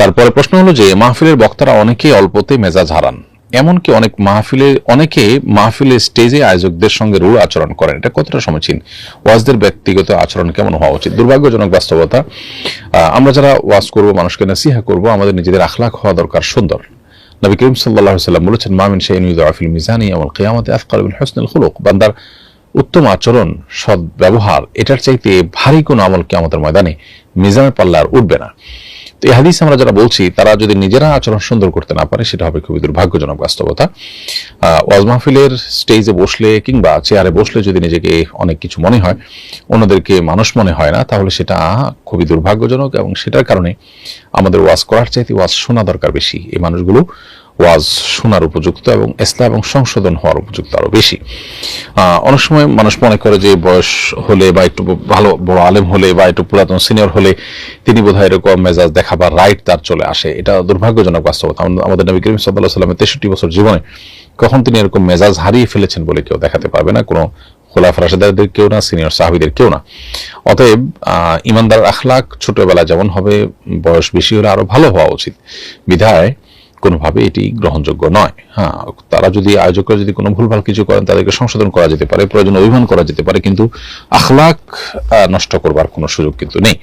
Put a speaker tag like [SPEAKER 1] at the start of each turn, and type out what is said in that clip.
[SPEAKER 1] তারপরে প্রশ্ন হলো যে মাহফিলের বক্তারা অনেকেই অল্পতে মেজাজ হারান, এমনকি অনেকে মাহফিলের স্টেজে আয়োজকদের সঙ্গে রূঢ় আচরণ করেন, এটা কতটা সমীচীন? ওয়াজদের ব্যক্তিগত আচরণ কেমন হওয়া উচিত? দুর্ভাগ্যজনক বাস্তবতা, আমরা যারা ওয়াজ করব, মানুষকে নসিহা করব, আমাদের নিজেদের আখলাক হওয়া দরকার সুন্দর। নবী করিম সাল্লাল্লাহু আলাইহি ওয়াসাল্লাম বলেছেন, মা মিন শাইইন ইউযআউ ফিল মিজানি ইয়াওমাল কিয়ামাতি আফকালু মিন হুসনিল খুলুক। বান্দার উত্তম আচরণ, সৎ ব্যবহার, এটার চাইতে ভারী কোনো আমল কিয়ামতের ময়দানে মিজানের পাল্লা আর উঠবে না। তো এই হাদিস আমরা যারা বলছি, তারা যদি নিজেরা আচরণ সুন্দর করতে না পারে, সেটা হবে খুবই দুর্ভাগ্যজনক বাস্তবতা। ওয়াজ মাহফিলের স্টেজে বসলে কিংবা চেয়ারে বসলে যদি নিজেকে অনেক কিছু মনে হয়, অন্যদেরকে মানুষ মনে হয় না, তাহলে সেটা খুবই দুর্ভাগ্যজনক, এবং সেটার কারণে আমাদের ওয়াজ করার চাইতে ওয়াজ শোনা দরকার বেশি। এই মানুষগুলো ওয়াজ শোনার উপযুক্ত এবং ইসলাম এবং সংশোধন হওয়ার উপযুক্ত আরো বেশি। অনেক সময় মানুষ মনে করে যে বয়স হলে বা একটু ভালো বড় আলেম হলে বা একটু পুরাতন সিনিয়র হলে তিনি বোধহয় এরকম মেজাজ দেখাবার রাইট তার চলে আসে। এটা দুর্ভাগ্যজনক বাস্তবতা। আমাদের নবী করিম সাল্লাল্লাহু আলাইহি ওয়াসাল্লামের 63 বছর জীবনে কখন তিনি এরকম মেজাজ হারিয়ে ফেলেছেন বলে কেউ দেখাতে পারবে না, কোনো খোলাফা রাশেদারদের কেউ না, সিনিয়র সাহাবীদের কেউ না। অতএব ইমানদার আখলাক ছোটবেলায় যেমন হবে, বয়স বেশি হলে আরো ভালো হওয়া উচিত। বিধায় কোনোভাবে এটি গ্রহণযোগ্য নয়। তারা যদি আয়োজকরা যদি কোনো ভুলভাল কিছু করেন, তাদেরকে সংশোধন করা যেতে পারে, প্রয়োজনে অভিমান করা যেতে পারে, কিন্তু আখলাক নষ্ট করবার কোনো সুযোগ কিন্তু নেই।